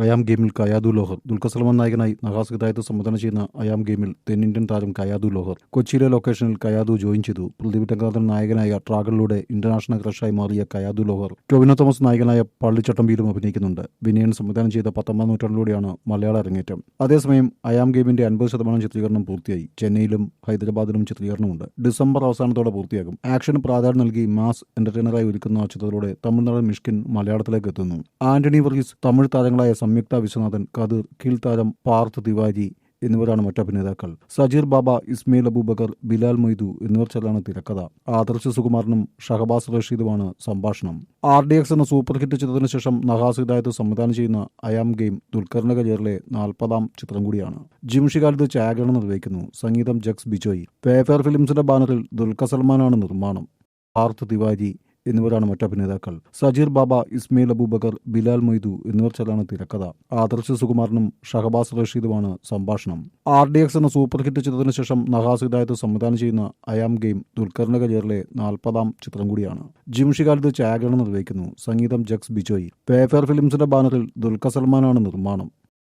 I am ഗെയിമിൽ കയാദു ലോഹർ. ദുൽഖർ സൽമാൻ നായകനായി നഹാസ് ഹിദായത്ത് സംവിധാനം ചെയ്യുന്ന അയാം ഗെയിമിൽ തെന്നിന്ത്യൻ താരം കയാദു ലോഹർ കൊച്ചിയിലെ ലൊക്കേഷനിൽ കയാദു ജോയിൻ ചെയ്തു. പ്രദീപ് രംഗനാഥൻ നായകനായ ട്രാഗറിലൂടെ ഇന്റർനാഷണൽ ക്രഷായി മാറിയ കയാദു ലോഹർ ടൊവിനോ തോമസ് നായകനായ പള്ളിച്ചട്ടമ്പിയിലും അഭിനയിക്കുന്നുണ്ട്. വിനയൻ സംവിധാനം ചെയ്ത 19ാം നൂറ്റാണ്ടിലൂടെയാണ് മലയാള അരങ്ങേറ്റം. അതേസമയം അയാം ഗെയിമിന്റെ 50% ചിത്രീകരണം പൂർത്തിയായി. ചെന്നൈയിലും ഹൈദരാബാദിലും ചിത്രീകരണമുണ്ട്. ഡിസംബർ അവസാനത്തോടെ പൂർത്തിയാകും. ആക്ഷന് പ്രാധാന്യം നൽകി മാസ് എന്റർടൈനറായി ഒരുക്കുന്ന ചിത്രത്തിലൂടെ തമിഴ്നാട് മിഷ്കിൻ മലയാളത്തിലേക്ക് എത്തുന്നു. ആന്റണി വർഗീസ്, തമിഴ് താരങ്ങളായ സംയുക്ത വിശ്വനാഥൻ, കതിർ, കീൽ താരം പാർത്ഥ് തിവാരി എന്നിവരാണ് മറ്റഭിനേതാക്കൾ. സജീർ ബാബ, ഇസ്മയിൽ അബൂബക്കർ, ബിലാൽ മൊയ്തു എന്നിവർ ചേർന്നാണ് തിരക്കഥ. ആദർശ് സുകുമാരനും ഷഹബാസ് റഷീദുമാണ് സംഭാഷണം. RDX എന്ന സൂപ്പർ ഹിറ്റ് ചിത്രത്തിന് ശേഷം നഹാസ് ഹിദായത്ത് സംവിധാനം ചെയ്യുന്ന അയാം ഗെയിം ദുൽഖറിന്റെ കരിയറിലെ 40ാം ചിത്രം കൂടിയാണ്. ജിംഷി ഖാലിദ് ഛായാഗ്രഹണം നിർവഹിക്കുന്നു. സംഗീതം ജക്സ് ബിജോയ്. വേഫെയർ ഫിലിംസിന്റെ ബാനറിൽ ദുൽഖർ സൽമാനാണ് നിർമ്മാണം. പാർത്ഥ് തിവാരി എന്നിവരാണ് മറ്റഭിനേതാക്കൾ. സജീർ ബാബ, ഇസ്മയിൽ അബൂബക്കർ, ബിലാൽ മൊയ്തു എന്നിവർ ചേർന്നാണ് തിരക്കഥ. ആദർശ് സുകുമാരനും ഷഹബാസ് റഷീദുമാണ് സംഭാഷണം. RDX എന്ന സൂപ്പർ ഹിറ്റ് ചിത്രത്തിന് ശേഷം നഹാസ് ഹിദായത്ത് സംവിധാനം ചെയ്യുന്ന അയാം ഗെയിം ദുൽഖറിന്റെ കരിയറിലെ 40ാം ചിത്രം കൂടിയാണ്. ജിംഷി ഖാലിദ് ഛായാഗ്രഹണം നിർവഹിക്കുന്നു. സംഗീതം ജക്സ് ബിജോയ്. വേഫെയർ ഫിലിംസിന്റെ ബാനറിൽ ദുൽഖർ സൽമാനാണ് നിർമ്മാണം.